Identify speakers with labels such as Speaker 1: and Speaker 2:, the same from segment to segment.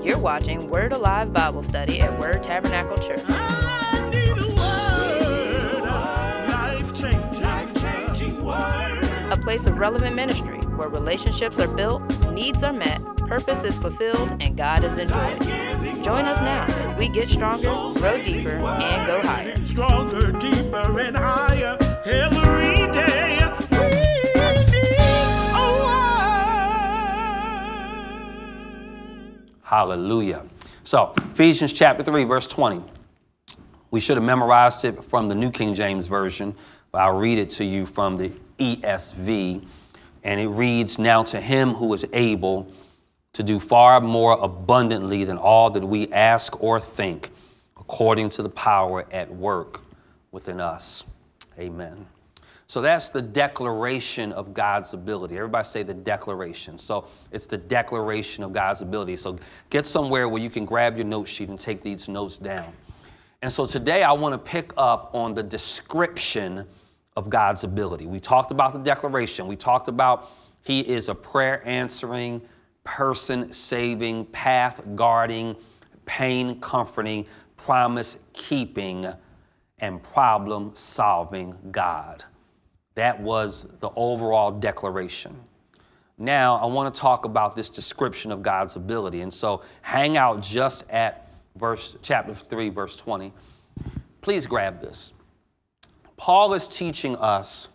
Speaker 1: You're watching Word Alive Bible Study at Word Tabernacle Church.
Speaker 2: I need a word, life-changing word.
Speaker 1: A place of relevant ministry where relationships are built, needs are met, purpose is fulfilled, and God is enjoyed. Join us now as we get stronger, grow deeper, and go higher.
Speaker 2: Stronger, deeper, and higher every day. We need a word.
Speaker 3: Hallelujah. So, Ephesians chapter 3, verse 20. We should have memorized it from the New King James Version, but I'll read it to you from the ESV. And it reads, "Now to him who is able to do far more abundantly than all that we ask or think, according to the power at work within us." Amen. So that's the declaration of God's ability. Everybody say the declaration. So it's the declaration of God's ability. So get somewhere where you can grab your note sheet and take these notes down. And so today I want to pick up on the description of God's ability. We talked about the declaration. We talked about he is a prayer answering, person saving, path guarding, pain comforting, promise keeping, and problem solving God. That was the overall declaration. Now I want to talk about this description of God's ability. And so hang out just at chapter 3, verse 20. Please grab this. Paul is teaching us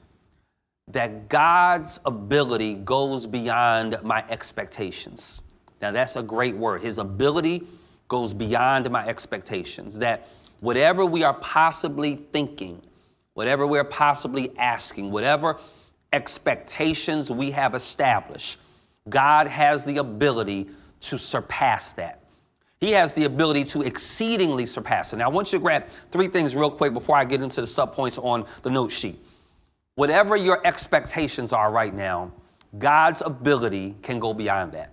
Speaker 3: that God's ability goes beyond my expectations. Now that's a great word. His ability goes beyond my expectations. That whatever we are possibly thinking, whatever we're possibly asking, whatever expectations we have established, God has the ability to surpass that. He has the ability to exceedingly surpass it. Now I want you to grab three things real quick before I get into the subpoints on the note sheet. Whatever your expectations are right now, God's ability can go beyond that.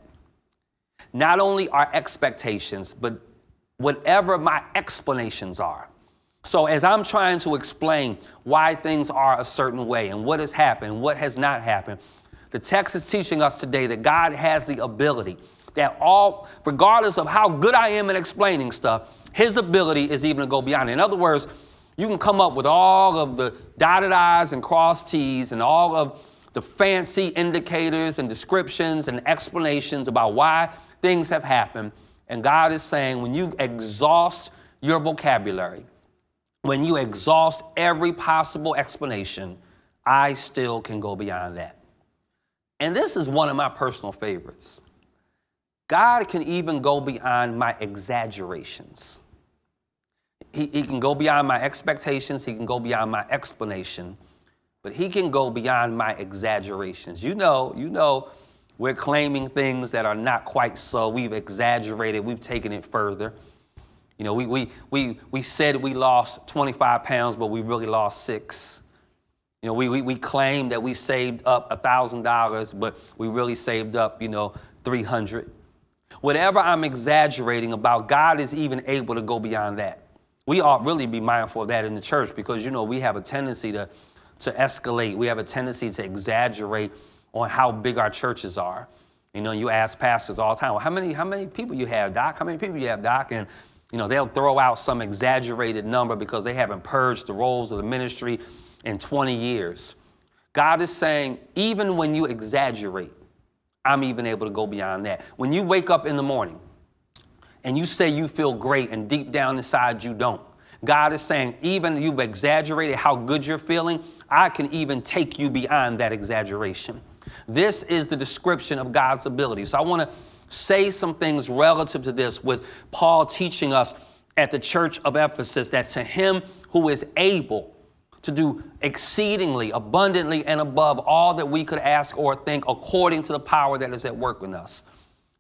Speaker 3: Not only our expectations, but whatever my explanations are. So as I'm trying to explain why things are a certain way and what has happened, what has not happened, the text is teaching us today that God has the ability that regardless of how good I am at explaining stuff, his ability is even to go beyond it. In other words, you can come up with all of the dotted I's and crossed T's and all of the fancy indicators and descriptions and explanations about why things have happened. And God is saying, when you exhaust your vocabulary, when you exhaust every possible explanation, I still can go beyond that. And this is one of my personal favorites. God can even go beyond my exaggerations. He can go beyond my expectations. He can go beyond my explanation, but he can go beyond my exaggerations. You know, we're claiming things that are not quite so. We've exaggerated. We've taken it further. You know, we said we lost 25 pounds, but we really lost 6. You know, we claimed that we saved up $1,000, but we really saved up, $300. Whatever I'm exaggerating about, God is even able to go beyond that. We ought really be mindful of that in the church because, we have a tendency to escalate. We have a tendency to exaggerate on how big our churches are. You ask pastors all the time, well, how many people you have, Doc? How many people you have, Doc? And, they'll throw out some exaggerated number because they haven't purged the roles of the ministry in 20 years. God is saying, even when you exaggerate, I'm even able to go beyond that. When you wake up in the morning and you say you feel great and deep down inside you don't, God is saying, even you've exaggerated how good you're feeling, I can even take you beyond that exaggeration. This is the description of God's ability. So I want to say some things relative to this with Paul teaching us at the church of Ephesus that to him who is able to do exceedingly, abundantly, and above all that we could ask or think according to the power that is at work in us.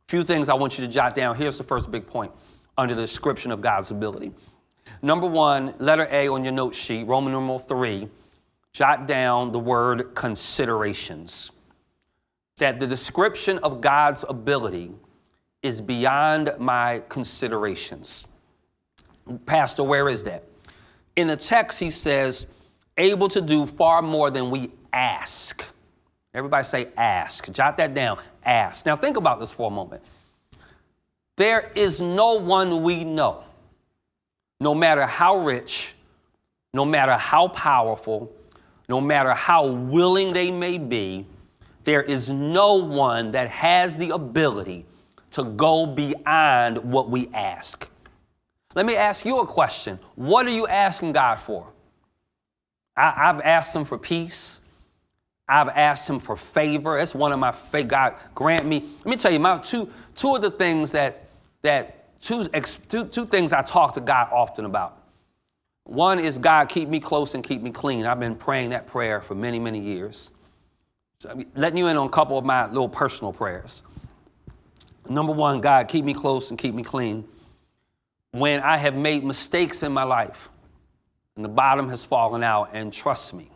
Speaker 3: A few things I want you to jot down. Here's the first big point under the description of God's ability. Number 1, letter A on your note sheet, Roman numeral 3, jot down the word considerations. That the description of God's ability is beyond my considerations. Pastor, where is that? In the text, he says, able to do far more than we ask. Everybody say ask. Jot that down. Ask. Now think about this for a moment. There is no one we know, no matter how rich, no matter how powerful, no matter how willing they may be, there is no one that has the ability to go beyond what we ask. Let me ask you a question. What are you asking God for? I've asked him for peace. I've asked him for favor. It's one of my favorite. God, grant me. Let me tell you, my two of the things two things I talk to God often about. One is, God, keep me close and keep me clean. I've been praying that prayer for many, many years. So I'm letting you in on a couple of my little personal prayers. Number one, God, keep me close and keep me clean. When I have made mistakes in my life and the bottom has fallen out, and trust me,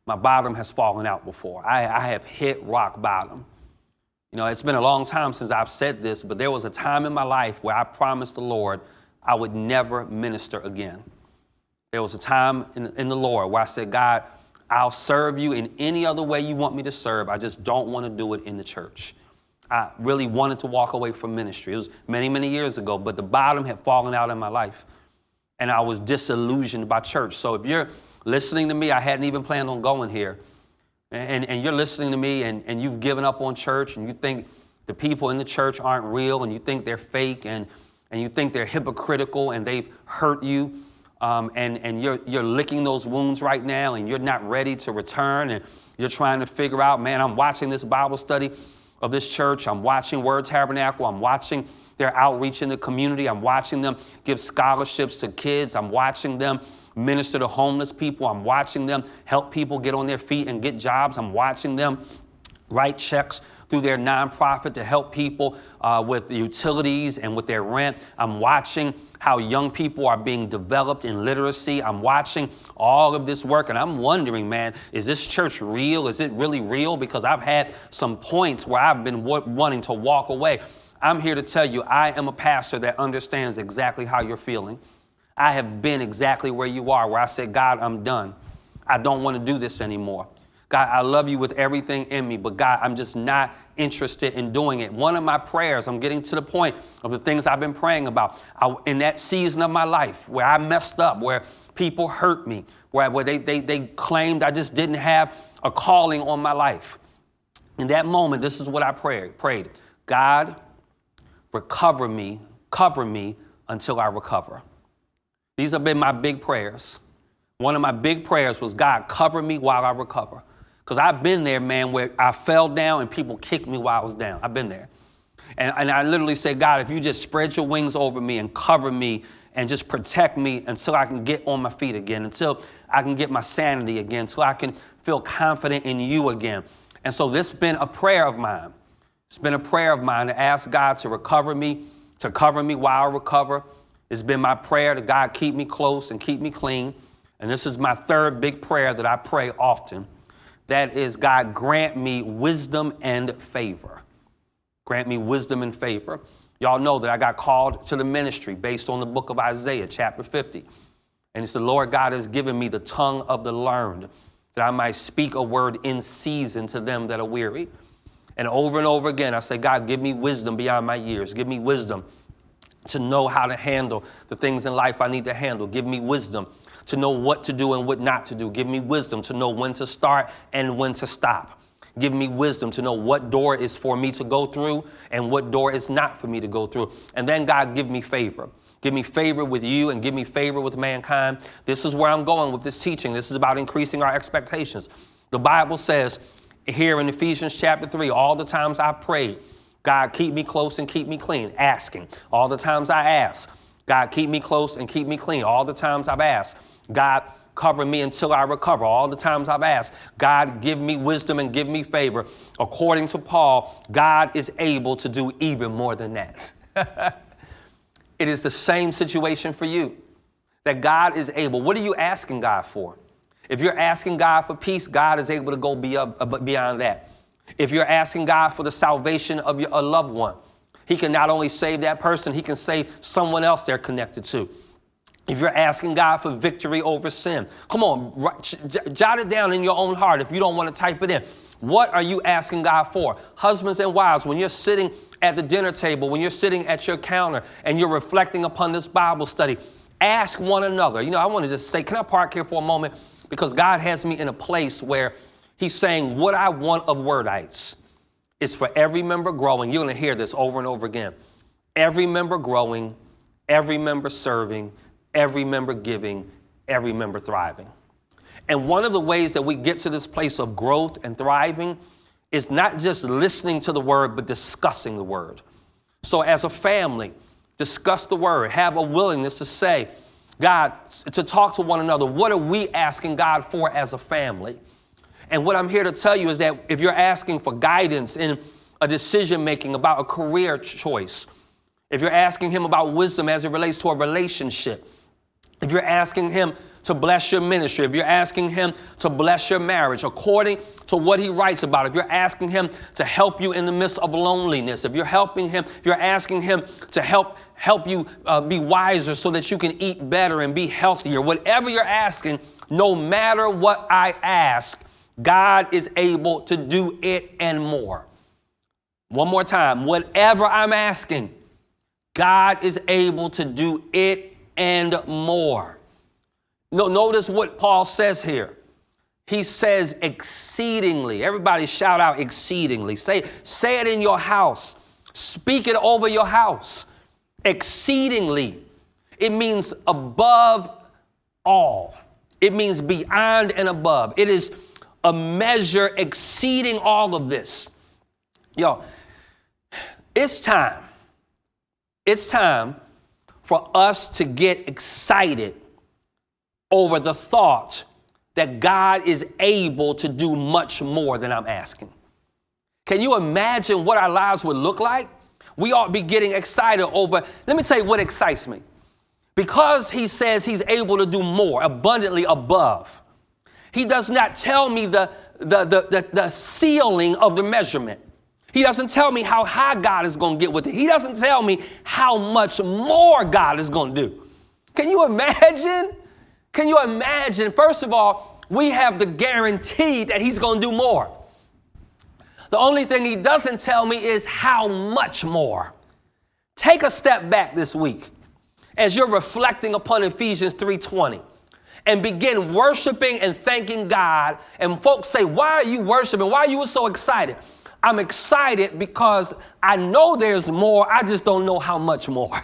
Speaker 3: my bottom has fallen out before. I have hit rock bottom. You know, it's been a long time since I've said this, but there was a time in my life where I promised the Lord I would never minister again. There was a time in the Lord where I said, God, I'll serve you in any other way you want me to serve. I just don't want to do it in the church. I really wanted to walk away from ministry. It was many, many years ago, but the bottom had fallen out in my life, and I was disillusioned by church. So if you're listening to me, I hadn't even planned on going here, and you're listening to me, and you've given up on church, and you think the people in the church aren't real, and you think they're fake, and you think they're hypocritical, and they've hurt you, and you're licking those wounds right now, and you're not ready to return, and you're trying to figure out, man, I'm watching this Bible study of this church. I'm watching Word Tabernacle. I'm watching their outreach in the community. I'm watching them give scholarships to kids. I'm watching them minister to homeless people. I'm watching them help people get on their feet and get jobs. I'm watching them write checks through their nonprofit to help people with utilities and with their rent. I'm watching how young people are being developed in literacy. I'm watching all of this work, and I'm wondering, man, is this church real? Is it really real? Because I've had some points where I've been wanting to walk away. I'm here to tell you, I am a pastor that understands exactly how you're feeling. I have been exactly where you are, where I said, God, I'm done. I don't want to do this anymore. God, I love you with everything in me, but God, I'm just not interested in doing it. One of my prayers, I'm getting to the point of the things I've been praying about. In that season of my life where I messed up, where people hurt me, where they claimed I just didn't have a calling on my life. In that moment, this is what I prayed. God, cover me until I recover. These have been my big prayers. One of my big prayers was, God, cover me while I recover. Because I've been there, man, where I fell down and people kicked me while I was down. I've been there. And I literally said, God, if you just spread your wings over me and cover me and just protect me until I can get on my feet again, until I can get my sanity again, until I can feel confident in you again. And so this has been a prayer of mine. It's been a prayer of mine to ask God to recover me, to cover me while I recover. It's been my prayer to God keep me close and keep me clean. And this is my third big prayer that I pray often. That is, God, grant me wisdom and favor. Grant me wisdom and favor. Y'all know that I got called to the ministry based on the book of Isaiah, chapter 50. And it's the Lord God has given me the tongue of the learned, that I might speak a word in season to them that are weary. And over again, I say, God, give me wisdom beyond my years. Give me wisdom to know how to handle the things in life I need to handle. Give me wisdom to know what to do and what not to do. Give me wisdom to know when to start and when to stop. Give me wisdom to know what door is for me to go through and what door is not for me to go through. And then, God, give me favor. Give me favor with you and give me favor with mankind. This is where I'm going with this teaching. This is about increasing our expectations. The Bible says here in Ephesians chapter 3, all the times I prayed, God, keep me close and keep me clean, asking. All the times I asked, God, keep me close and keep me clean. All the times I've asked, God, cover me until I recover. All the times I've asked, God, give me wisdom and give me favor. According to Paul, God is able to do even more than that. It is the same situation for you, that God is able. What are you asking God for? If you're asking God for peace, God is able to go beyond that. If you're asking God for the salvation of a loved one, he can not only save that person, he can save someone else they're connected to. If you're asking God for victory over sin, come on, jot it down in your own heart if you don't want to type it in. What are you asking God for? Husbands and wives, when you're sitting at the dinner table, when you're sitting at your counter and you're reflecting upon this Bible study, ask one another. I want to just say, can I park here for a moment? Because God has me in a place where he's saying what I want of Wordites is for every member growing. You're going to hear this over and over again. Every member growing, every member serving, every member giving, every member thriving. And one of the ways that we get to this place of growth and thriving is not just listening to the word, but discussing the word. So as a family, discuss the word, have a willingness to say, God, to talk to one another. What are we asking God for as a family? And what I'm here to tell you is that if you're asking for guidance in a decision making about a career choice, if you're asking him about wisdom as it relates to a relationship, if you're asking him to bless your ministry, if you're asking him to bless your marriage according to what he writes about, if you're asking him to help you in the midst of loneliness, if you're asking him to help you be wiser so that you can eat better and be healthier, whatever you're asking, no matter what I ask, God is able to do it and more. One more time, whatever I'm asking, God is able to do it and more. No, notice what Paul says here. He says exceedingly. Everybody shout out exceedingly. Say it in your house. Speak it over your house. Exceedingly. It means above all. It means beyond and above. It is a measure exceeding all of this. It's time. It's time for us to get excited over the thought that God is able to do much more than I'm asking. Can you imagine what our lives would look like? We ought to be getting excited over, let me tell you what excites me. Because he says he's able to do more, abundantly above. He does not tell me the ceiling of the measurement. He doesn't tell me how high God is going to get with it. He doesn't tell me how much more God is going to do. Can you imagine? Can you imagine? First of all, we have the guarantee that he's going to do more. The only thing he doesn't tell me is how much more. Take a step back this week as you're reflecting upon Ephesians 3:20 and begin worshiping and thanking God. And folks say, why are you worshiping? Why are you so excited? I'm excited because I know there's more. I just don't know how much more.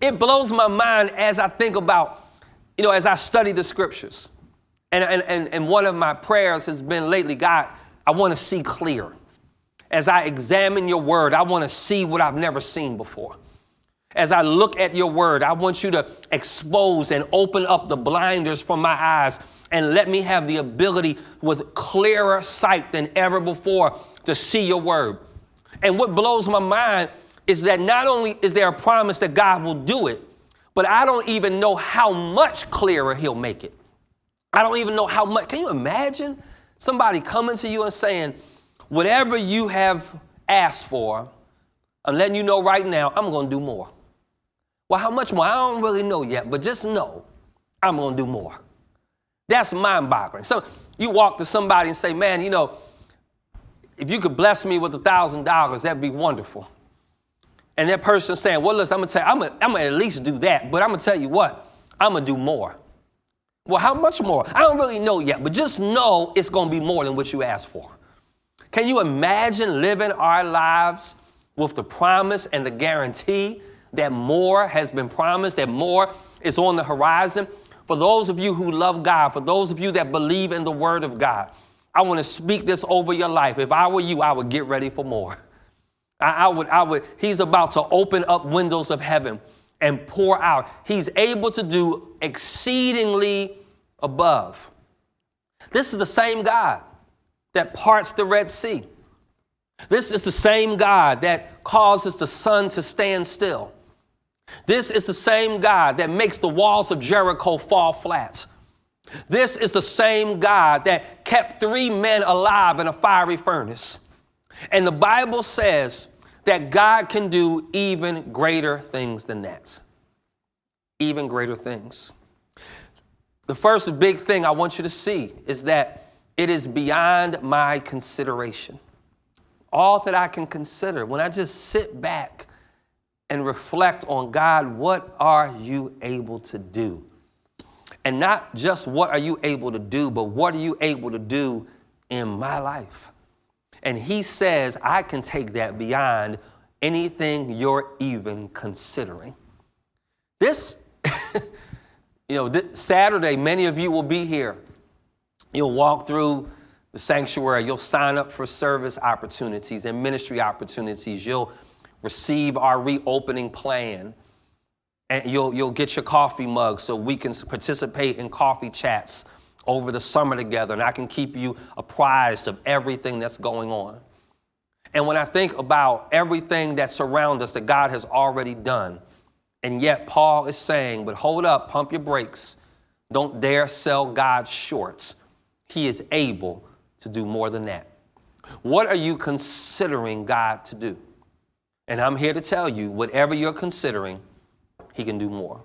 Speaker 3: It blows my mind as I think about, as I study the scriptures. And one of my prayers has been lately, God, I want to see clear. As I examine your word, I want to see what I've never seen before. As I look at your word, I want you to expose and open up the blinders from my eyes and let me have the ability with clearer sight than ever before to see your word. And what blows my mind is that not only is there a promise that God will do it, but I don't even know how much clearer he'll make it. I don't even know how much. Can you imagine somebody coming to you and saying, whatever you have asked for, I'm letting you know right now, I'm going to do more. Well, how much more? I don't really know yet, but just know I'm going to do more. That's mind-boggling. So you walk to somebody and say, man, if you could bless me with $1,000, that'd be wonderful. And that person saying, well, listen, I'm going to at least do that, but I'm going to tell you what, I'm going to do more. Well, how much more? I don't really know yet, but just know it's going to be more than what you asked for. Can you imagine living our lives with the promise and the guarantee that more has been promised, that more is on the horizon? For those of you who love God, for those of you that believe in the word of God, I want to speak this over your life. If I were you, I would get ready for more. I would. He's about to open up windows of heaven and pour out. He's able to do exceedingly above. This is the same God that parts the Red Sea. This is the same God that causes the sun to stand still. This is the same God that makes the walls of Jericho fall flat. This is the same God that kept 3 men alive in a fiery furnace. And the Bible says that God can do even greater things than that. Even greater things. The first big thing I want you to see is that it is beyond my consideration. all that I can consider, when I just sit back and reflect on, God, what are you able to do? And not just what are you able to do, but what are you able to do in my life? And he says, I can take that beyond anything you're even considering. This, this Saturday, many of you will be here. You'll walk through the sanctuary. You'll sign up for service opportunities and ministry opportunities. You'll receive our reopening plan. And you'll get your coffee mug so we can participate in coffee chats over the summer together, and I can keep you apprised of everything that's going on. And when I think about everything that surrounds us that God has already done, and yet Paul is saying, but hold up, pump your brakes. Don't dare sell God short. He is able to do more than that. What are you considering God to do? And I'm here to tell you, whatever you're considering, he can do more.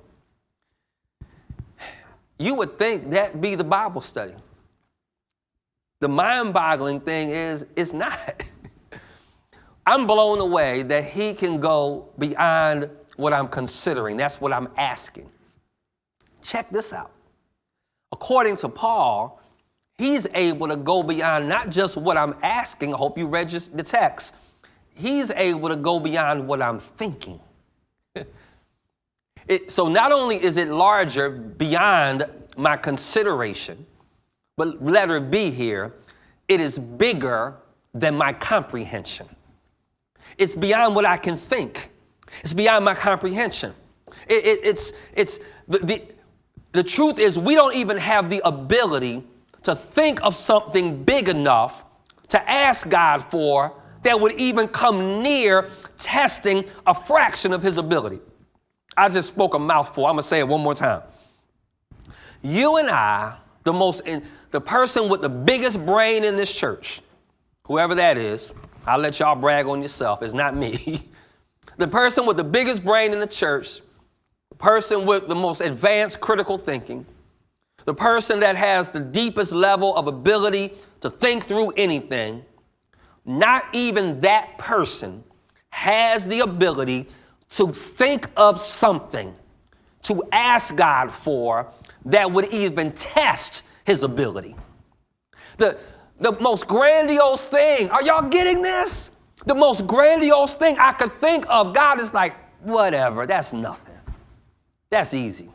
Speaker 3: You would think that'd be the Bible study. The mind-boggling thing is, it's not. I'm blown away that he can go beyond what I'm considering. That's what I'm asking. Check this out. According to Paul, he's able to go beyond not just what I'm asking. I hope you read the text. He's able to go beyond what I'm thinking. So not only is it larger beyond my consideration, but letter B here, it is bigger than my comprehension. It's beyond what I can think. It's beyond my comprehension. The truth is, we don't even have the ability to think of something big enough to ask God for that would even come near testing a fraction of his ability. I just spoke a mouthful. I'm going to say it one more time. You and I, the person with the biggest brain in this church, whoever that is, I'll let y'all brag on yourself. It's not me. The person with the biggest brain in the church, the person with the most advanced critical thinking, the person that has the deepest level of ability to think through anything, not even that person has the ability to think of something to ask God for that would even test his ability. The most grandiose thing, are y'all getting this? The most grandiose thing I could think of, God is like, whatever, that's nothing. That's easy.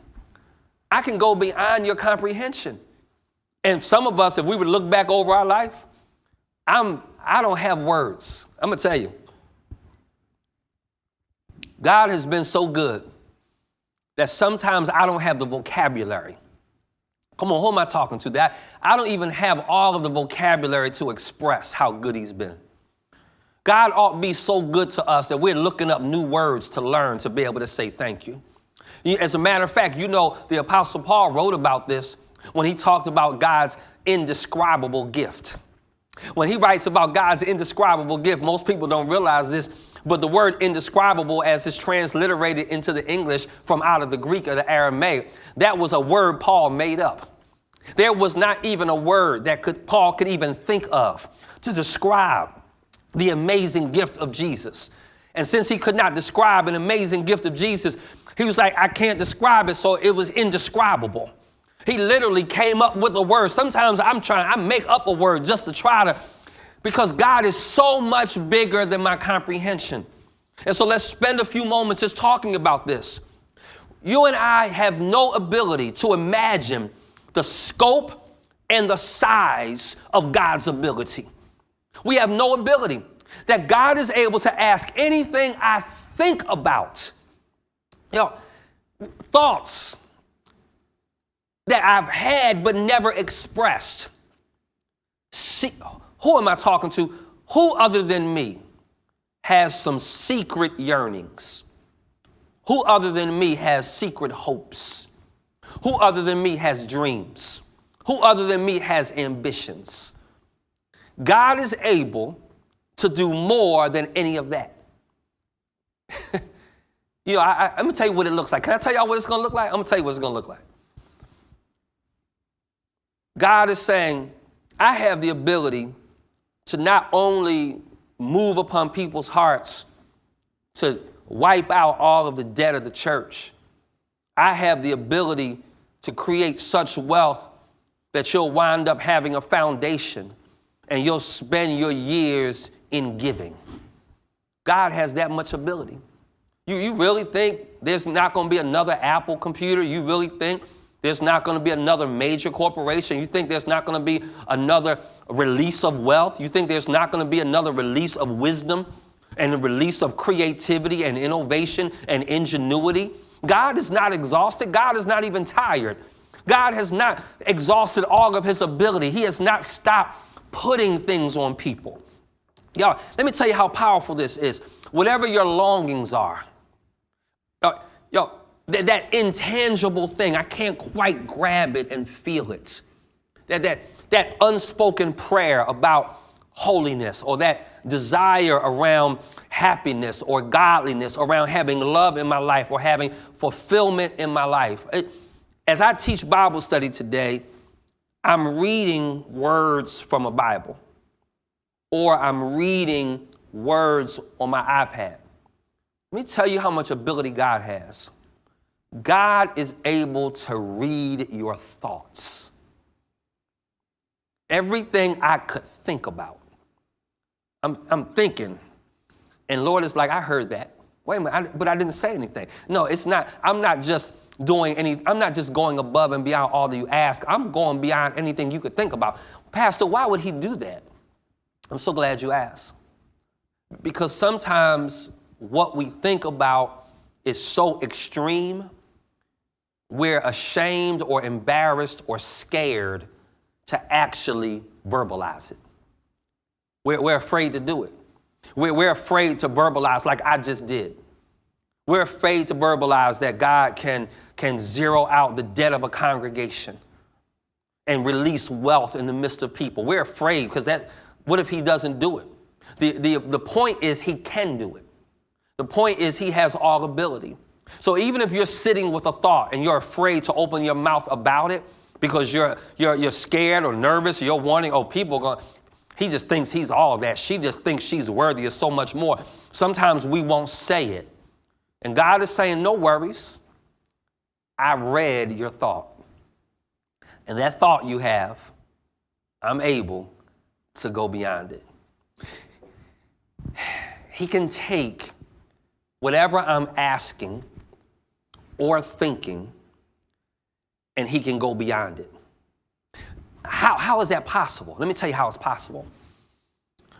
Speaker 3: I can go beyond your comprehension. And some of us, if we would look back over our life, I don't have words. I'm going to tell you. God has been so good that sometimes I don't have the vocabulary. Come on, who am I talking to? That I don't even have all of the vocabulary to express how good he's been. God ought to be so good to us that we're looking up new words to learn to be able to say thank you. As a matter of fact, the Apostle Paul wrote about this when he talked about God's indescribable gift. When he writes about God's indescribable gift, most people don't realize this, but the word indescribable, as it's transliterated into the English from out of the Greek or the Aramaic, that was a word Paul made up. There was not even a word that Paul could even think of to describe the amazing gift of Jesus. And since he could not describe an amazing gift of Jesus, he was like, I can't describe it, so it was indescribable. He literally came up with a word. Sometimes I make up a word just to try to, because God is so much bigger than my comprehension. And so let's spend a few moments just talking about this. You and I have no ability to imagine the scope and the size of God's ability. We have no ability. That God is able to ask anything I think about. Thoughts that I've had but never expressed. See, who am I talking to? Who other than me has some secret yearnings? Who other than me has secret hopes? Who other than me has dreams? Who other than me has ambitions? God is able to do more than any of that. I'm going to tell you what it looks like. Can I tell y'all what it's going to look like? I'm going to tell you what it's going to look like. God is saying, I have the ability to not only move upon people's hearts to wipe out all of the debt of the church. I have the ability to create such wealth that you'll wind up having a foundation and you'll spend your years in giving. God has that much ability. You really think there's not going to be another Apple computer? You really think there's not going to be another major corporation? You think there's not going to be another release of wealth? You think there's not going to be another release of wisdom and a release of creativity and innovation and ingenuity? God is not exhausted. God is not even tired. God has not exhausted all of his ability. He has not stopped putting things on people. Y'all, let me tell you how powerful this is. Whatever your longings are, that intangible thing, I can't quite grab it and feel it. That unspoken prayer about holiness, or that desire around happiness or godliness, around having love in my life or having fulfillment in my life. As I teach Bible study today, I'm reading words from a Bible, or I'm reading words on my iPad. Let me tell you how much ability God has. God is able to read your thoughts. Everything I could think about, I'm thinking, and Lord is like, I heard that. Wait a minute, but I didn't say anything. No, it's not. I'm not just going above and beyond all that you ask. I'm going beyond anything you could think about. Pastor, why would he do that? I'm so glad you asked. Because sometimes what we think about is so extreme, we're ashamed or embarrassed or scared to actually verbalize it. We're afraid to do it. We're afraid to verbalize like I just did. We're afraid to verbalize that God can zero out the debt of a congregation and release wealth in the midst of people. We're afraid because what if he doesn't do it? The point is he can do it. The point is he has all ability. So even if you're sitting with a thought and you're afraid to open your mouth about it because you're scared or nervous, or you're wanting, people going, he just thinks he's all that. She just thinks she's worthy of so much more. Sometimes we won't say it. And God is saying, no worries. I read your thought. And that thought you have, I'm able to go beyond it. He can take whatever I'm asking or thinking, and he can go beyond it. How is that possible? Let me tell you how it's possible.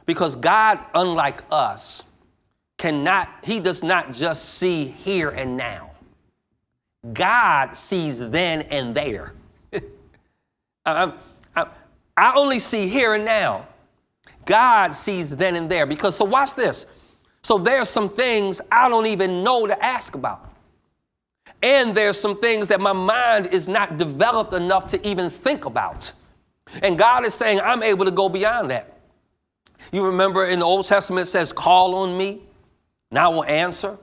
Speaker 3: Because God, unlike us, he does not just see here and now. God sees then and there. I only see here and now. God sees then and there. Because, so watch this. So there's some things I don't even know to ask about. And there's some things that my mind is not developed enough to even think about. And God is saying, I'm able to go beyond that. You remember in the Old Testament it says, call on me, and I will answer.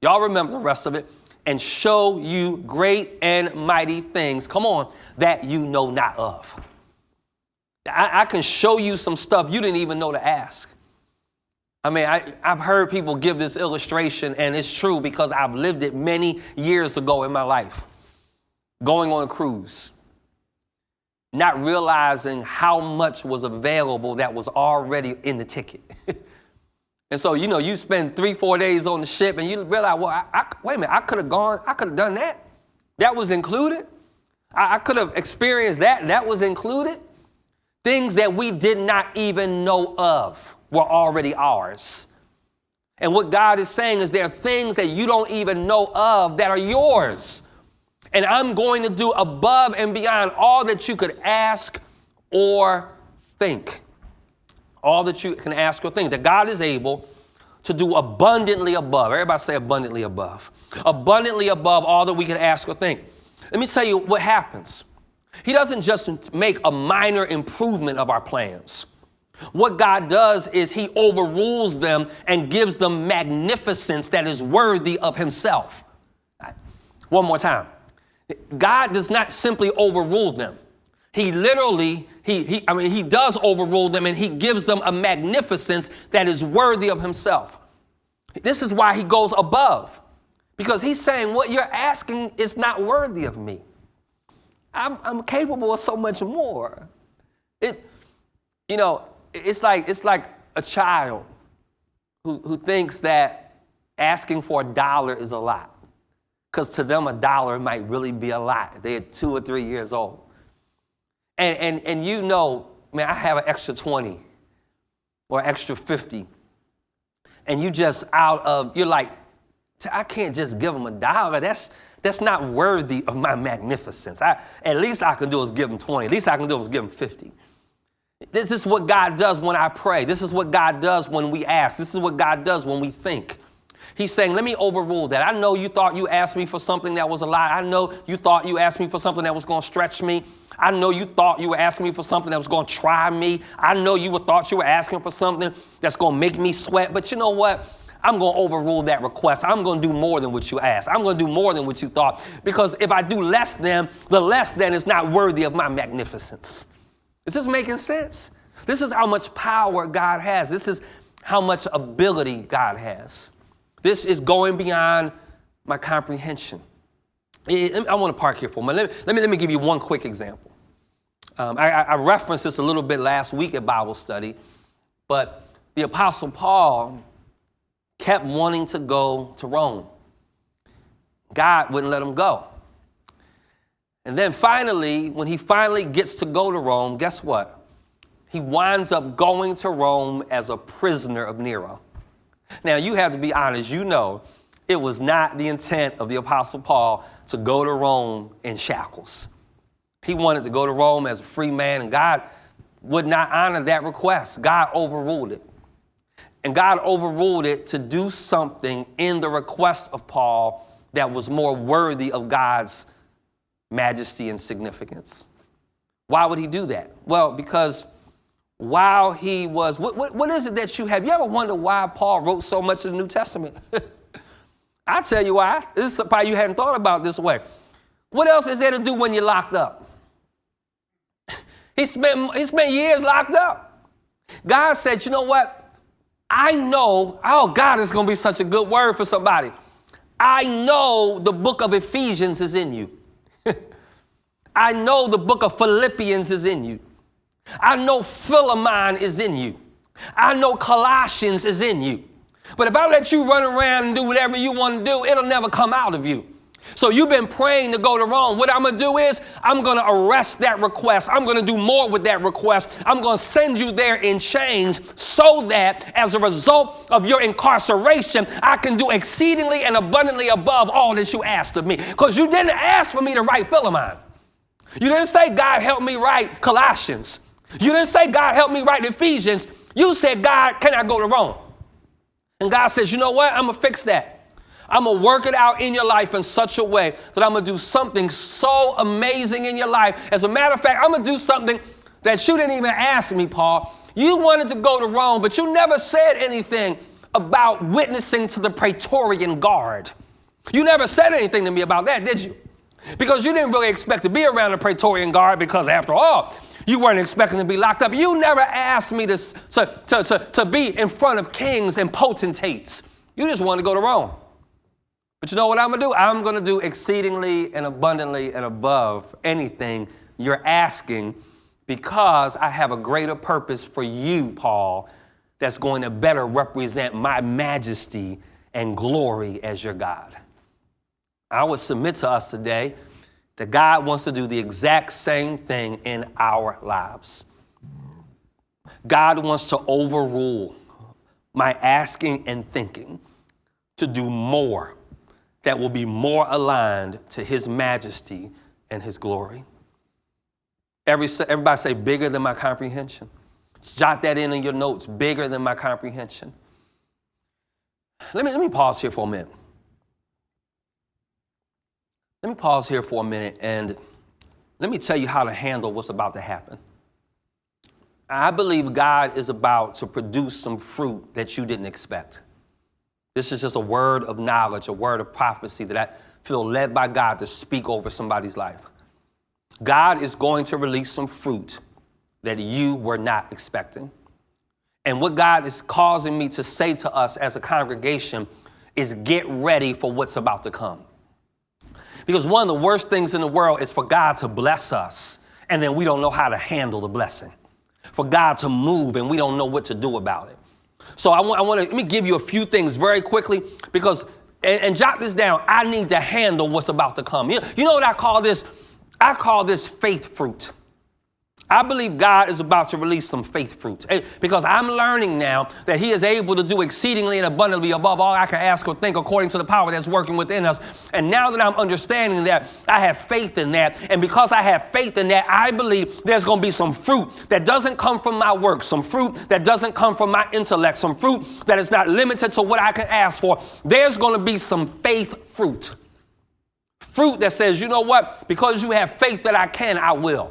Speaker 3: Y'all remember the rest of it. And show you great and mighty things, come on, that you know not of. I can show you some stuff you didn't even know to ask. I mean, I've heard people give this illustration, and it's true because I've lived it many years ago in my life. Going on a cruise, not realizing how much was available that was already in the ticket. And so, you spend 3-4 days on the ship and you realize, well, wait a minute, I could have done that. That was included. I could have experienced that. That was included. Things that we did not even know of were already ours. And what God is saying is there are things that you don't even know of that are yours. And I'm going to do above and beyond all that you could ask or think. All that you can ask or think. That God is able to do abundantly above. Everybody say abundantly above. Abundantly above all that we can ask or think. Let me tell you what happens. He doesn't just make a minor improvement of our plans. What God does is he overrules them and gives them magnificence that is worthy of himself. One more time. God does not simply overrule them. He literally, he does overrule them, and he gives them a magnificence that is worthy of himself. This is why he goes above, because he's saying what you're asking is not worthy of me. I'm capable of so much more. It's like a child who thinks that asking for $1 is a lot, because to them $1 might really be a lot. They're 2 or 3 years old. And man, I have an extra 20 or extra 50. And you just you're like, I can't just give them $1. That's not worthy of my magnificence. At least I can do is give them 20. At least I can do is give them 50. This is what God does when I pray. This is what God does when we ask. This is what God does when we think. He's saying, let me overrule that. I know you thought you asked me for something that was a lie. I know you thought you asked me for something that was going to stretch me. I know you thought you were asking me for something that was going to try me. I know you thought you were asking for something that's going to make me sweat. But you know what? I'm going to overrule that request. I'm going to do more than what you asked. I'm going to do more than what you thought. Because if I do less than, the less than is not worthy of my magnificence. Is this making sense? This is how much power God has. This is how much ability God has. This is going beyond my comprehension. I want to park here for a moment. Let me give you one quick example. I referenced this a little bit last week at Bible study, but the Apostle Paul kept wanting to go to Rome. God wouldn't let him go. And then finally, when he finally gets to go to Rome, guess what? He winds up going to Rome as a prisoner of Nero. Now, you have to be honest. You know it was not the intent of the Apostle Paul to go to Rome in shackles. He wanted to go to Rome as a free man, and God would not honor that request. God overruled it. And God overruled it to do something in the request of Paul that was more worthy of God's majesty and significance. Why would he do that? Well, because while he was, what is it that you have? You ever wonder why Paul wrote so much of the New Testament? I'll tell you why. This is probably you hadn't thought about this way. What else is there to do when you're locked up? He spent years locked up. God said, you know what? I know, God is going to be such a good word for somebody. I know the book of Ephesians is in you. I know the book of Philippians is in you. I know Philemon is in you. I know Colossians is in you. But if I let you run around and do whatever you want to do, it'll never come out of you. So you've been praying to go to Rome. What I'm going to do is I'm going to arrest that request. I'm going to do more with that request. I'm going to send you there in chains so that as a result of your incarceration, I can do exceedingly and abundantly above all that you asked of me. Because you didn't ask for me to write Philemon. You didn't say, God, help me write Colossians. You didn't say, God, help me write Ephesians. You said, God, can I go to Rome? And God says, you know what? I'm going to fix that. I'm going to work it out in your life in such a way that I'm going to do something so amazing in your life. As a matter of fact, I'm going to do something that you didn't even ask me, Paul. You wanted to go to Rome, but you never said anything about witnessing to the Praetorian Guard. You never said anything to me about that, did you? Because you didn't really expect to be around the Praetorian Guard because, after all, you weren't expecting to be locked up. You never asked me to be in front of kings and potentates. You just wanted to go to Rome. But you know what I'm going to do? I'm going to do exceedingly and abundantly and above anything you're asking, because I have a greater purpose for you, Paul, that's going to better represent my majesty and glory as your God. I would submit to us today that God wants to do the exact same thing in our lives. God wants to overrule my asking and thinking to do more that will be more aligned to his majesty and his glory. Everybody say, bigger than my comprehension. Jot that in your notes, bigger than my comprehension. Let me pause here for a minute. Let me pause here for a minute and let me tell you how to handle what's about to happen. I believe God is about to produce some fruit that you didn't expect. This is just a word of knowledge, a word of prophecy that I feel led by God to speak over somebody's life. God is going to release some fruit that you were not expecting. And what God is causing me to say to us as a congregation is get ready for what's about to come. Because one of the worst things in the world is for God to bless us and then we don't know how to handle the blessing. For God to move and we don't know what to do about it. So let me give you a few things very quickly because, and jot this down, I need to handle what's about to come. You know what I call this? I call this faith fruit. I believe God is about to release some faith fruit because I'm learning now that he is able to do exceedingly and abundantly above all I can ask or think according to the power that's working within us. And now that I'm understanding that, I have faith in that. And because I have faith in that, I believe there's going to be some fruit that doesn't come from my work, some fruit that doesn't come from my intellect, some fruit that is not limited to what I can ask for. There's going to be some faith fruit. Fruit that says, you know what? Because you have faith that I can, I will.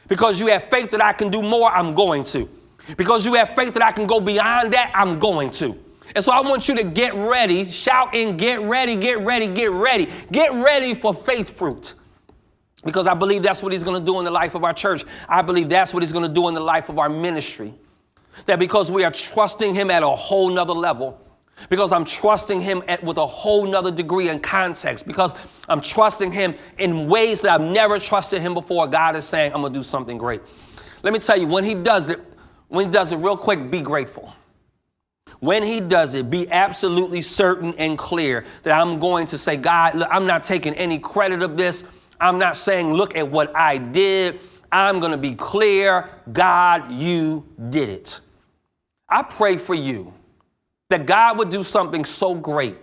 Speaker 3: Because you have faith that I can do more, I'm going to. Because you have faith that I can go beyond that, I'm going to. And so I want you to get ready, shout in, get ready, get ready, get ready. Get ready for faith fruit. Because I believe that's what he's going to do in the life of our church. I believe that's what he's going to do in the life of our ministry. That because we are trusting him at a whole nother level. Because I'm trusting him with a whole nother degree and context. Because I'm trusting him in ways that I've never trusted him before. God is saying, I'm going to do something great. Let me tell you, when he does it real quick, be grateful. When he does it, be absolutely certain and clear that I'm going to say, God, look, I'm not taking any credit of this. I'm not saying, look at what I did. I'm going to be clear. God, you did it. I pray for you that God would do something so great,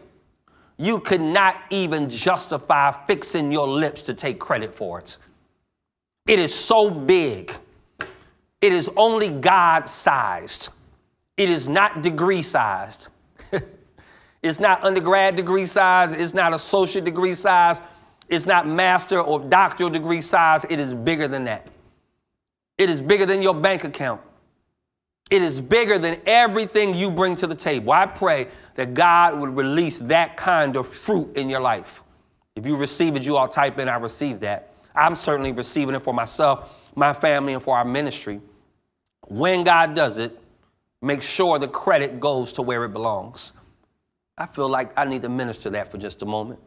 Speaker 3: you could not even justify fixing your lips to take credit for it. It is so big. It is only God-sized. It is not degree-sized. It's not undergrad degree size. It's not associate degree size. It's not master or doctoral degree size. It is bigger than that. It is bigger than your bank account. It is bigger than everything you bring to the table. I pray that God would release that kind of fruit in your life. If you receive it, you all type in, I receive that. I'm certainly receiving it for myself, my family, and for our ministry. When God does it, make sure the credit goes to where it belongs. I feel like I need to minister that for just a moment.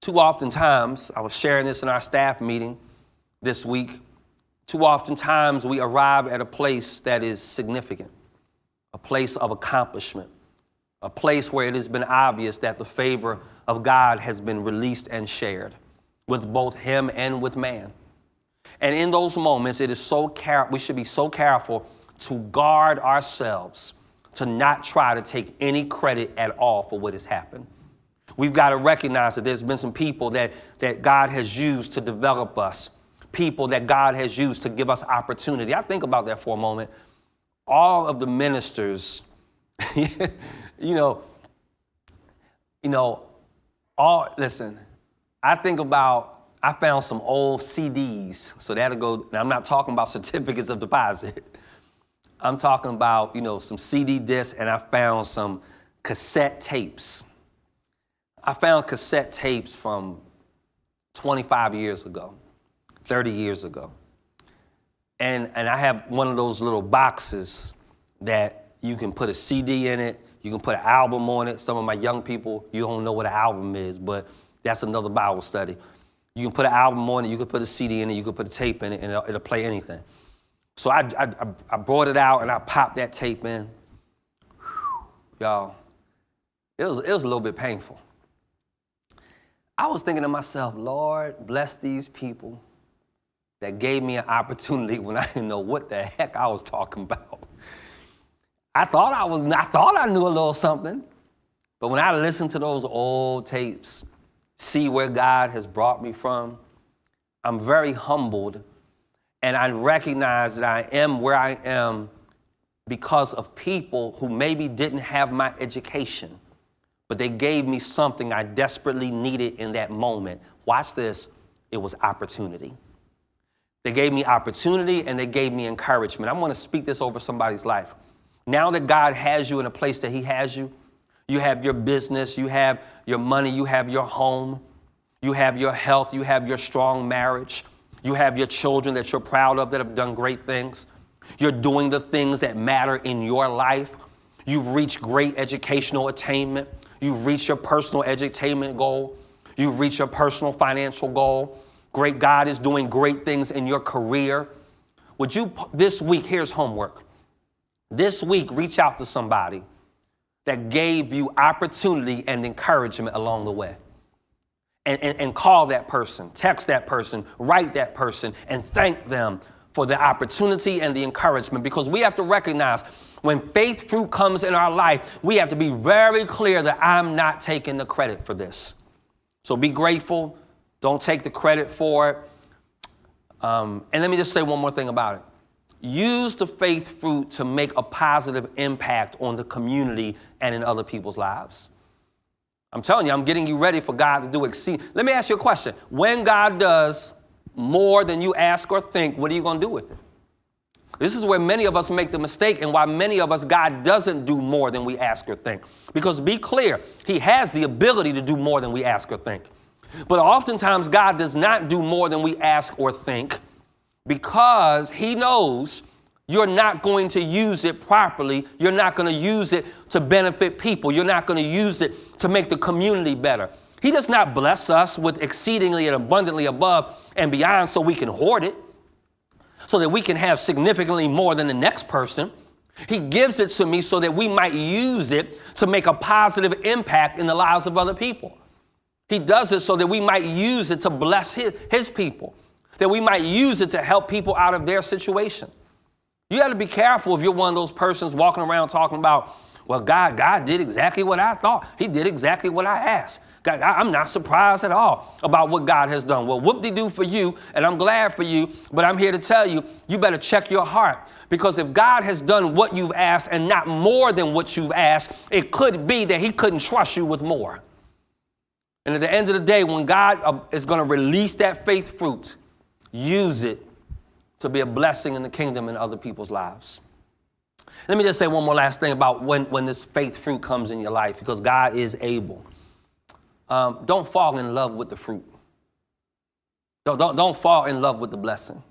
Speaker 3: Too often times, I was sharing this in our staff meeting this week. Too often times we arrive at a place that is significant, a place of accomplishment, a place where it has been obvious that the favor of God has been released and shared with both him and with man. And in those moments, it is we should be so careful to guard ourselves, to not try to take any credit at all for what has happened. We've got to recognize that there's been some people that God has used to develop us. People that God has used to give us opportunity. I think about that for a moment. All of the ministers, listen, I found some old CDs. So that'll go, now I'm not talking about certificates of deposit. I'm talking about, some CD discs, and I found some cassette tapes. I found cassette tapes from 25 years ago. 30 years ago. And I have one of those little boxes that you can put a CD in it. You can put an album on it. Some of my young people, you don't know what an album is, but that's another Bible study. You can put an album on it. You can put a CD in it. You can put a tape in it, and it'll play anything. So I brought it out, and I popped that tape in. Whew, y'all, it was a little bit painful. I was thinking to myself, Lord, bless these people that gave me an opportunity when I didn't know what the heck I was talking about. I thought I knew a little something, but when I listened to those old tapes, see where God has brought me from, I'm very humbled, and I recognize that I am where I am because of people who maybe didn't have my education, but they gave me something I desperately needed in that moment. Watch this, it was opportunity. They gave me opportunity and they gave me encouragement. I want to speak this over somebody's life. Now that God has you in a place that he has you, you have your business, you have your money, you have your home, you have your health, you have your strong marriage, You have your children that you're proud of that have done great things. You're doing the things that matter in your life. You've reached great educational attainment. You've reached your personal edutainment goal. You've reached your personal financial goal. Great God is doing great things in your career. Would you, this week, here's homework. This week, reach out to somebody that gave you opportunity and encouragement along the way. And call that person, text that person, write that person, and thank them for the opportunity and the encouragement. Because we have to recognize when faith fruit comes in our life, we have to be very clear that I'm not taking the credit for this. So be grateful. Don't take the credit for it. And let me just say one more thing about it. Use the faith fruit to make a positive impact on the community and in other people's lives. I'm telling you, I'm getting you ready for God to do exceed. Let me ask you a question. When God does more than you ask or think, what are you going to do with it? This is where many of us make the mistake and why many of us, God doesn't do more than we ask or think. Because be clear, he has the ability to do more than we ask or think. But oftentimes God does not do more than we ask or think because he knows you're not going to use it properly. You're not going to use it to benefit people. You're not going to use it to make the community better. He does not bless us with exceedingly and abundantly above and beyond so we can hoard it, so that we can have significantly more than the next person. He gives it to me so that we might use it to make a positive impact in the lives of other people. He does it so that we might use it to bless his people, that we might use it to help people out of their situation. You got to be careful if you're one of those persons walking around talking about, well, God did exactly what I thought. He did exactly what I asked. God, I'm not surprised at all about what God has done. Well, whoop-de-doo for you, and I'm glad for you, but I'm here to tell you, you better check your heart. Because if God has done what you've asked and not more than what you've asked, it could be that he couldn't trust you with more. And at the end of the day, when God is going to release that faith fruit, use it to be a blessing in the kingdom and other people's lives. Let me just say one more last thing about when this faith fruit comes in your life, because God is able. Don't fall in love with the fruit. Don't fall in love with the blessing.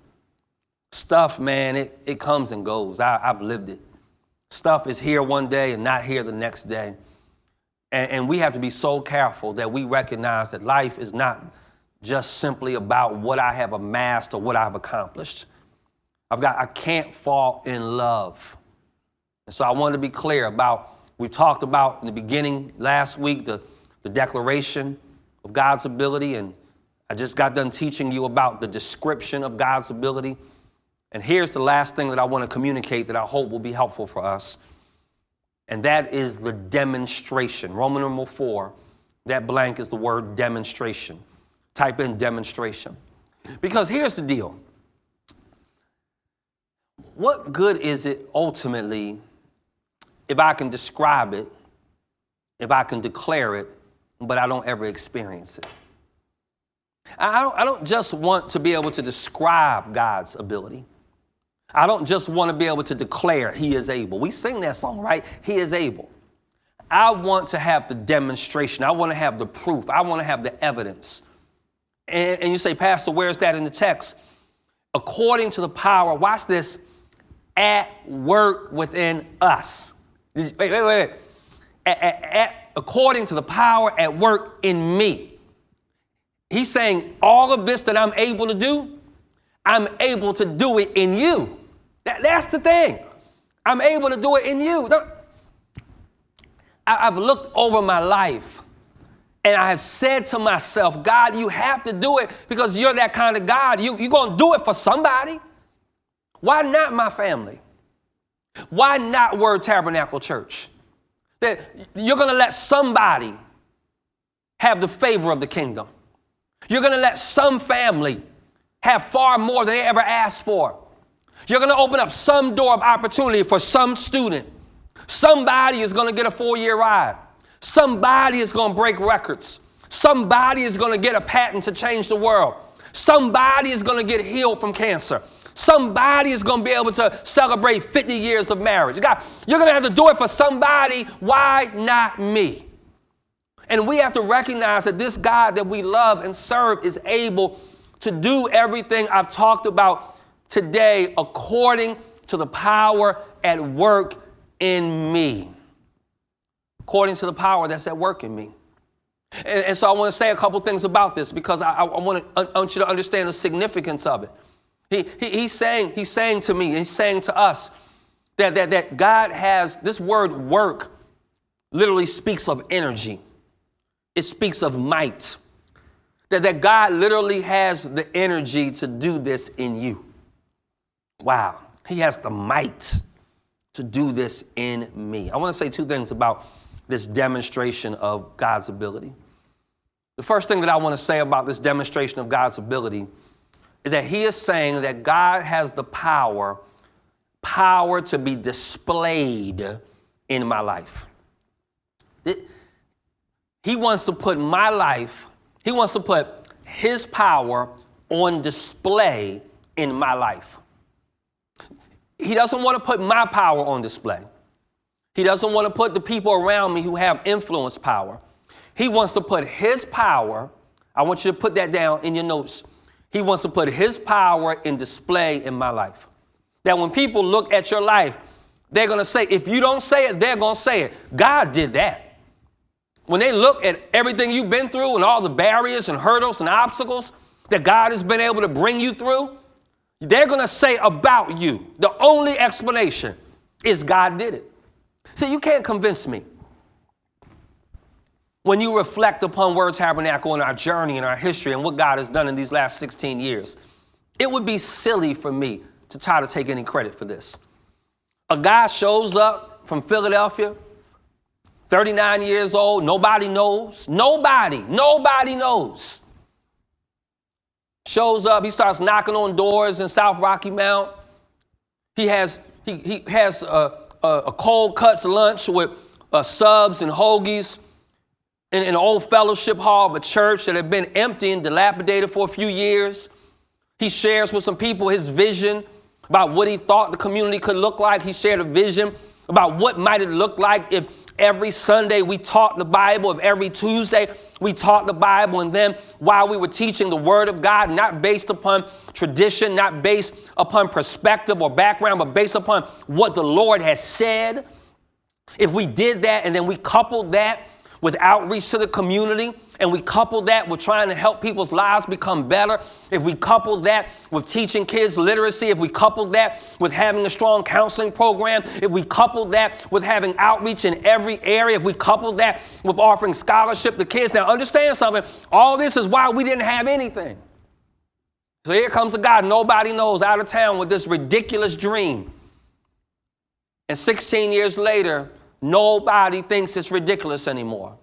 Speaker 3: Stuff, man, it comes and goes. I've lived it. Stuff is here one day and not here the next day. And we have to be so careful that we recognize that life is not just simply about what I have amassed or what I've accomplished. I can't fall in love. And so I want to be clear about, we talked about in the beginning last week, the declaration of God's ability. And I just got done teaching you about the description of God's ability. And here's the last thing that I want to communicate that I hope will be helpful for us. And that is the demonstration. Roman numeral 4, that blank is the word demonstration. Type in demonstration. Because here's the deal. What good is it ultimately if I can describe it, if I can declare it, but I don't ever experience it? I don't just want to be able to describe God's ability. I don't just want to be able to declare he is able. We sing that song, right? He is able. I want to have the demonstration. I want to have the proof. I want to have the evidence. And you say, Pastor, where's that in the text? According to the power, watch this, at work within us. Wait. According to the power at work in me. He's saying all of this that I'm able to do, I'm able to do it in you. That's the thing. I'm able to do it in you. I've looked over my life and I have said to myself, God, you have to do it because you're that kind of God. You're going to do it for somebody. Why not my family? Why not Word Tabernacle Church? That you're going to let somebody have the favor of the kingdom. You're going to let some family have far more than they ever asked for. You're going to open up some door of opportunity for some student. Somebody is going to get a 4-year ride. Somebody is going to break records. Somebody is going to get a patent to change the world. Somebody is going to get healed from cancer. Somebody is going to be able to celebrate 50 years of marriage. God, you're going to have to do it for somebody. Why not me? And we have to recognize that this God that we love and serve is able to do everything I've talked about today according to the power at work in me. According to the power that's at work in me. And so I want to say a couple things about this because I want you to understand the significance of it. He's saying to me, he's saying to us that God has, this word work literally speaks of energy. It speaks of might. That God literally has the energy to do this in you. Wow. He has the might to do this in me. I want to say two things about this demonstration of God's ability. The first thing that I want to say about this demonstration of God's ability is that he is saying that God has the power to be displayed in my life. He wants to put my life, he wants to put his power on display in my life. He doesn't want to put my power on display. He doesn't want to put the people around me who have influence power. He wants to put his power, I want you to put that down in your notes. He wants to put his power in display in my life. That when people look at your life, they're going to say, if you don't say it, they're going to say it. God did that. When they look at everything you've been through and all the barriers and hurdles and obstacles that God has been able to bring you through, they're going to say about you, the only explanation is God did it. See, you can't convince me. When you reflect upon Word Tabernacle and our journey and our history and what God has done in these last 16 years, it would be silly for me to try to take any credit for this. A guy shows up from Philadelphia, 39 years old, nobody knows. Nobody knows. Shows up, he starts knocking on doors in South Rocky Mount. He has a cold cuts lunch with subs and hoagies in an old fellowship hall of a church that had been empty and dilapidated for a few years. He shares with some people his vision about what he thought the community could look like. He shared a vision about what might it look like if every Sunday we taught the Bible, if every Tuesday we taught the Bible, and then while we were teaching the Word of God, not based upon tradition, not based upon perspective or background, but based upon what the Lord has said. If we did that and then we coupled that with outreach to the community, and we couple that with trying to help people's lives become better, if we couple that with teaching kids literacy, if we couple that with having a strong counseling program, if we couple that with having outreach in every area, if we couple that with offering scholarship to kids. Now understand something, all this is why we didn't have anything. So here comes a guy nobody knows out of town with this ridiculous dream. And 16 years later, nobody thinks it's ridiculous anymore.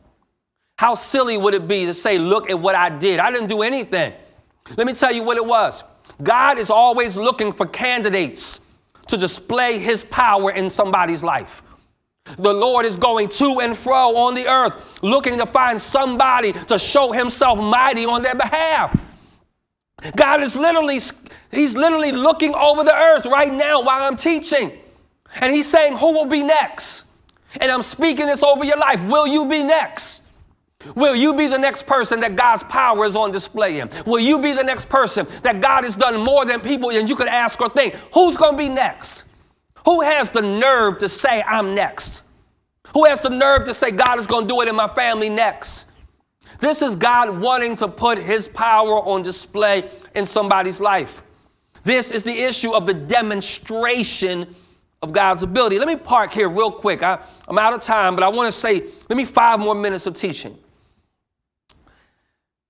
Speaker 3: How silly would it be to say, look at what I did? I didn't do anything. Let me tell you what it was. God is always looking for candidates to display his power in somebody's life. The Lord is going to and fro on the earth, looking to find somebody to show himself mighty on their behalf. God is he's literally looking over the earth right now while I'm teaching. And he's saying, who will be next? And I'm speaking this over your life. Will you be next? Will you be the next person that God's power is on display in? Will you be the next person that God has done more than people and you could ask or think? Who's going to be next? Who has the nerve to say, I'm next? Who has the nerve to say, God is going to do it in my family next? This is God wanting to put his power on display in somebody's life. This is the issue of the demonstration of God's ability. Let me park here real quick. I'm out of time, but I want to say, let me 5 more minutes of teaching.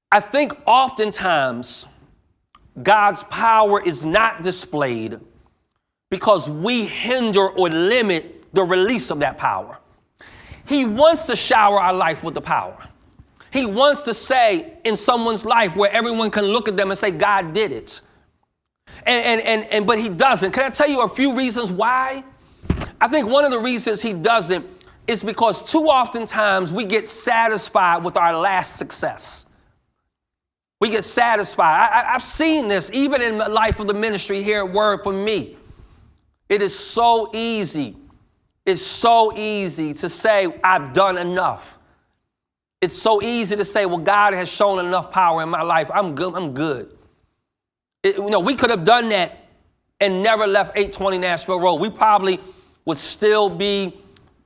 Speaker 3: I think oftentimes God's power is not displayed because we hinder or limit the release of that power. He wants to shower our life with the power. He wants to say in someone's life where everyone can look at them and say, God did it. But he doesn't. Can I tell you a few reasons why? I think one of the reasons he doesn't is because too often times we get satisfied with our last success. We get satisfied. I've seen this even in the life of the ministry here at Word for me. It is so easy. It's so easy to say, I've done enough. It's so easy to say, well, God has shown enough power in my life. I'm good. We could have done that and never left 820 Nashville Road. We probably would be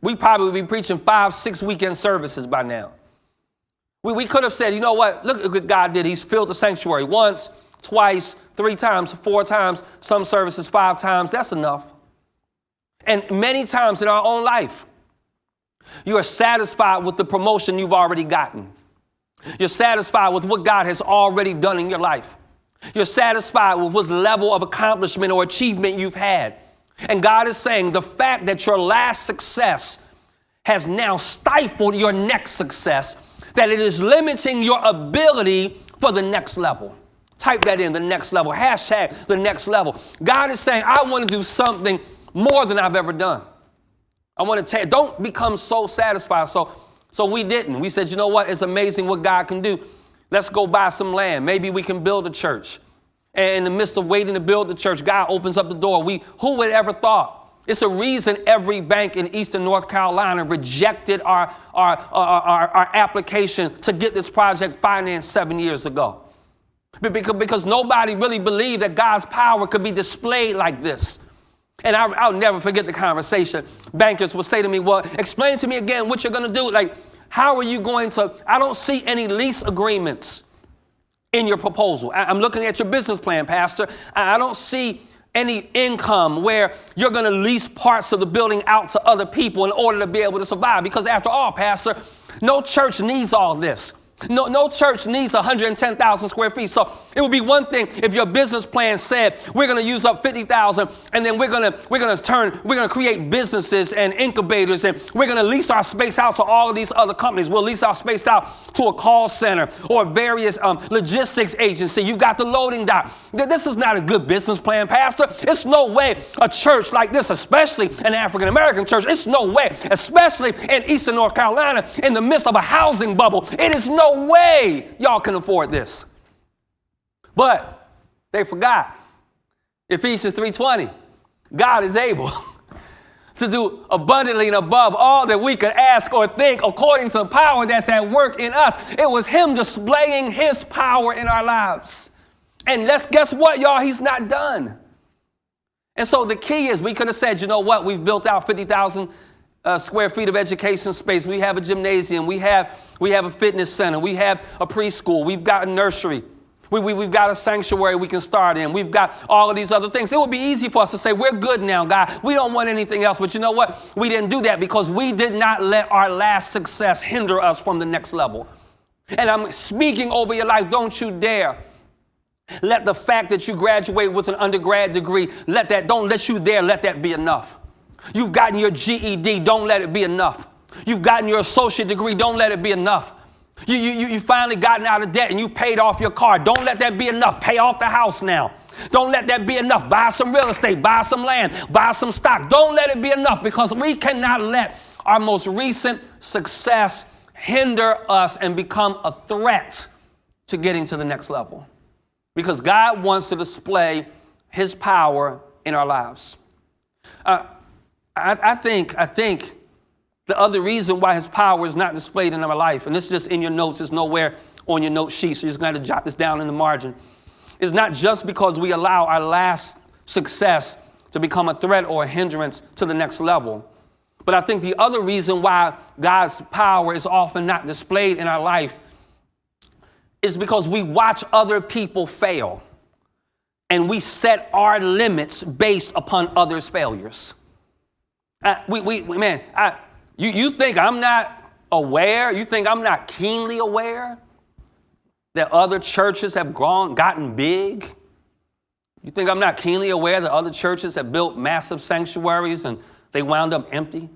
Speaker 3: preaching 5-6 weekend services by now. We could have said, you know what, look at what God did. He's filled the sanctuary once, twice, 3 times, 4 times, some services 5 times. That's enough. And many times in our own life, you are satisfied with the promotion you've already gotten. You're satisfied with what God has already done in your life. You're satisfied with what level of accomplishment or achievement you've had. And God is saying the fact that your last success has now stifled your next success, that it is limiting your ability for the next level. Type that in, the next level, hashtag the next level. God is saying, I want to do something more than I've ever done. I want to don't become so satisfied. So we didn't. We said, you know what? It's amazing what God can do. Let's go buy some land. Maybe we can build a church. And in the midst of waiting to build the church, God opens up the door. Who would ever thought? It's a reason every bank in Eastern North Carolina rejected our application to get this project financed 7 years ago. Because nobody really believed that God's power could be displayed like this. And I'll never forget the conversation. Bankers would say to me, well, explain to me again what you're going to do. Like, how are you going to, I don't see any lease agreements in your proposal. I'm looking at your business plan, Pastor. I don't see any income where you're going to lease parts of the building out to other people in order to be able to survive. Because after all, Pastor, no church needs all this. No church needs 110,000 square feet. So it would be one thing if your business plan said we're going to use up 50,000 and then we're going to create businesses and incubators and we're going to lease our space out to all of these other companies. We'll lease our space out to a call center or various logistics agency. You got the loading dock. This is not a good business plan, Pastor. It's no way a church like this, especially an African-American church, it's no way, especially in Eastern North Carolina, in the midst of a housing bubble. It is no way y'all can afford this. But they forgot. Ephesians 3:20. God is able to do abundantly and above all that we could ask or think according to the power that's at work in us. It was him displaying his power in our lives. And guess what, y'all? He's not done. And so the key is we could have said, you know what? We've built out 50,000 square feet of education space. We have a gymnasium. We have a fitness center. We have a preschool. We've got a nursery. We've got a sanctuary we can start in. We've got all of these other things. It would be easy for us to say, we're good now, God. We don't want anything else. But you know what? We didn't do that because we did not let our last success hinder us from the next level. And I'm speaking over your life. Don't you dare let the fact that you graduate with an undergrad degree, don't let that be enough. You've gotten your GED, don't let it be enough. You've gotten your associate degree, don't let it be enough. You finally gotten out of debt and you paid off your car. Don't let that be enough. Pay off the house now. Don't let that be enough. Buy some real estate, buy some land, buy some stock. Don't let it be enough because we cannot let our most recent success hinder us and become a threat to getting to the next level. Because God wants to display his power in our lives. I think the other reason why his power is not displayed in our life, and this is just in your notes, it's nowhere on your note sheet, so you're just going to jot this down in the margin, is not just because we allow our last success to become a threat or a hindrance to the next level. But I think the other reason why God's power is often not displayed in our life is because we watch other people fail and we set our limits based upon others' failures. You think I'm not aware? You think I'm not keenly aware that other churches have gotten big? You think I'm not keenly aware that other churches have built massive sanctuaries and they wound up empty?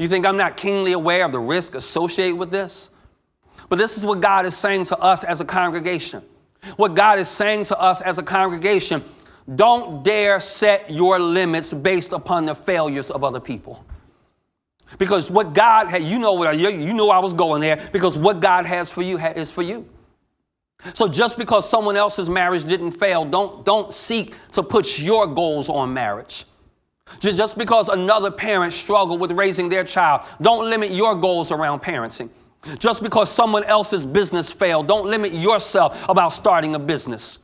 Speaker 3: You think I'm not keenly aware of the risk associated with this? But this is what God is saying to us as a congregation. What God is saying to us as a congregation, don't dare set your limits based upon the failures of other people. Because what God had, you know I was going there, because what God has for you is for you. So just because someone else's marriage didn't fail, don't seek to put your goals on marriage. Just because another parent struggled with raising their child, don't limit your goals around parenting. Just because someone else's business failed, don't limit yourself about starting a business.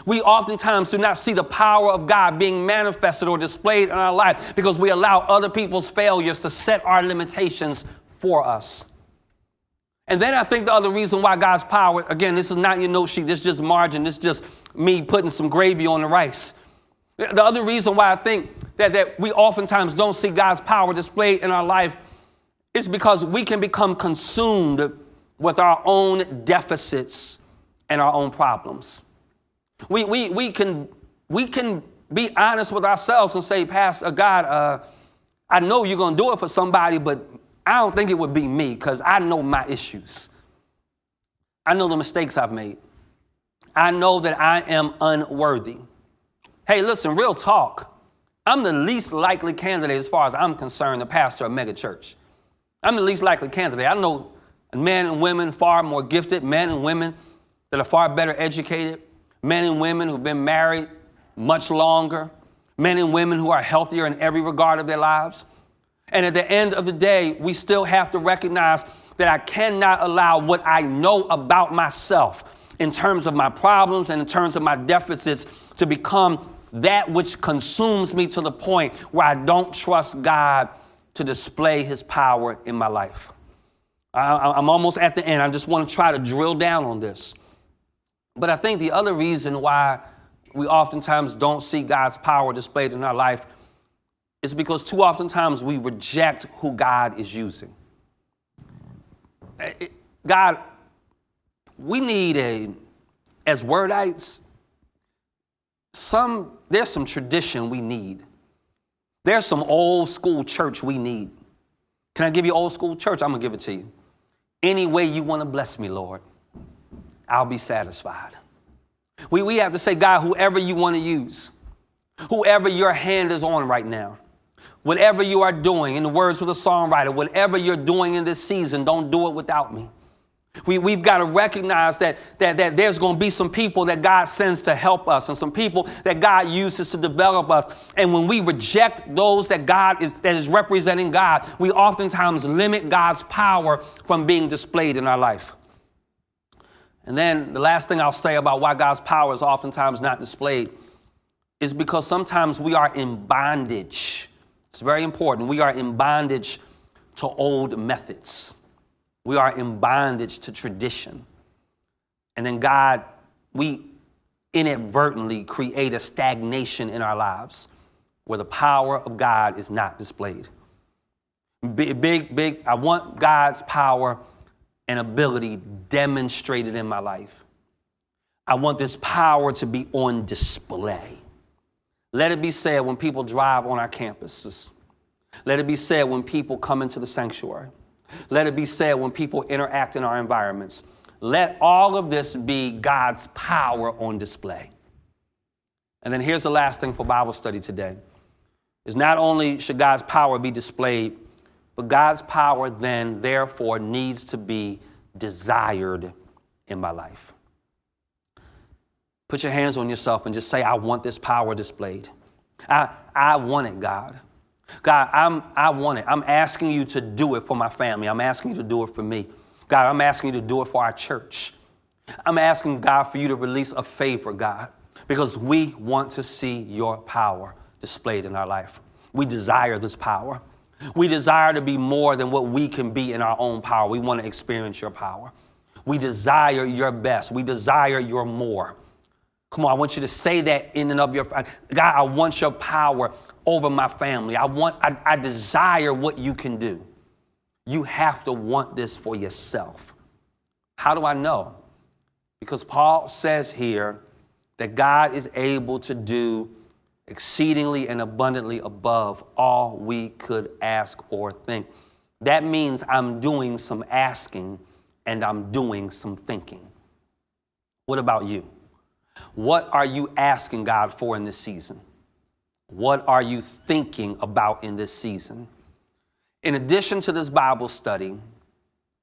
Speaker 3: We oftentimes do not see the power of God being manifested or displayed in our life because we allow other people's failures to set our limitations for us. And then I think the other reason why God's power, again, this is not your note sheet, this is just margin, this is just me putting some gravy on the rice. The other reason why I think that we oftentimes don't see God's power displayed in our life is because we can become consumed with our own deficits and our own problems. We can be honest with ourselves and say, Pastor God, I know you're going to do it for somebody, but I don't think it would be me because I know my issues. I know the mistakes I've made. I know that I am unworthy. Hey, listen, real talk. I'm the least likely candidate as far as I'm concerned to pastor a mega church. I'm the least likely candidate. I know men and women far more gifted, men and women that are far better educated, men and women who've been married much longer, men and women who are healthier in every regard of their lives. And at the end of the day, we still have to recognize that I cannot allow what I know about myself in terms of my problems and in terms of my deficits to become that which consumes me to the point where I don't trust God to display his power in my life. I'm almost at the end. I just want to try to drill down on this. But I think the other reason why we oftentimes don't see God's power displayed in our life is because too oftentimes we reject who God is using. God, we need as Wordites, there's some tradition we need. There's some old school church we need. Can I give you old school church? I'm going to give it to you. Any way you want to bless me, Lord, I'll be satisfied. We have to say, God, whoever you want to use, whoever your hand is on right now, whatever you are doing, in the words of the songwriter, whatever you're doing in this season, don't do it without me. We've got to recognize that there's going to be some people that God sends to help us and some people that God uses to develop us. And when we reject those that is representing God, we oftentimes limit God's power from being displayed in our life. And then the last thing I'll say about why God's power is oftentimes not displayed is because sometimes we are in bondage. It's very important. We are in bondage to old methods. We are in bondage to tradition. And then God, we inadvertently create a stagnation in our lives where the power of God is not displayed. Big, I want God's power and ability demonstrated in my life. I want this power to be on display. Let it be said when people drive on our campuses. Let it be said when people come into the sanctuary. Let it be said when people interact in our environments. Let all of this be God's power on display. And then here's the last thing for Bible study today, is not only should God's power be displayed, but God's power then, therefore, needs to be desired in my life. Put your hands on yourself and just say, I want this power displayed. I want it, God. God, I want it. I'm asking you to do it for my family. I'm asking you to do it for me. God, I'm asking you to do it for our church. I'm asking God for you to release a favor, God, because we want to see your power displayed in our life. We desire this power. We desire to be more than what we can be in our own power. We want to experience your power. We desire your best. We desire your more. Come on, I want you to say that in and of your, God, I want your power over my family. I desire what you can do. You have to want this for yourself. How do I know? Because Paul says here that God is able to do exceedingly and abundantly above all we could ask or think. That means I'm doing some asking and I'm doing some thinking. What about you? What are you asking God for in this season? What are you thinking about in this season? In addition to this Bible study,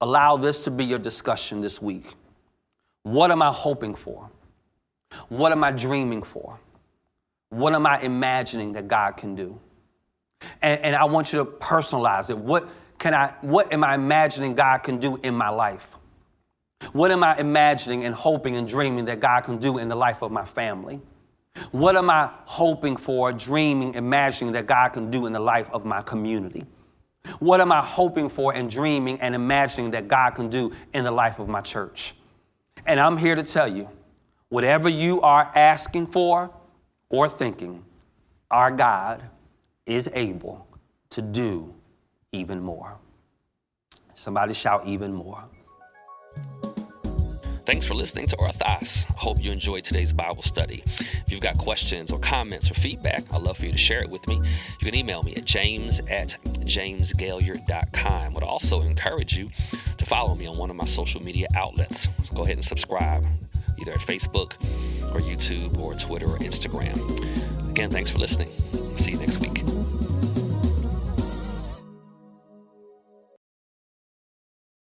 Speaker 3: allow this to be your discussion this week. What am I hoping for? What am I dreaming for? What am I imagining that God can do? And I want you to personalize it. What am I imagining God can do in my life? What am I imagining and hoping and dreaming that God can do in the life of my family? What am I hoping for, dreaming, imagining that God can do in the life of my community? What am I hoping for and dreaming and imagining that God can do in the life of my church? And I'm here to tell you, whatever you are asking for or thinking, our God is able to do even more. Somebody shout even more.
Speaker 4: Thanks for listening to Orthos. I hope you enjoyed today's Bible study. If you've got questions or comments or feedback, I'd love for you to share it with me. You can email me at james@jamesgaillard.com. I would also encourage you to follow me on one of my social media outlets. Go ahead and subscribe, either at Facebook or YouTube or Twitter or Instagram. Again, thanks for listening. See you next week.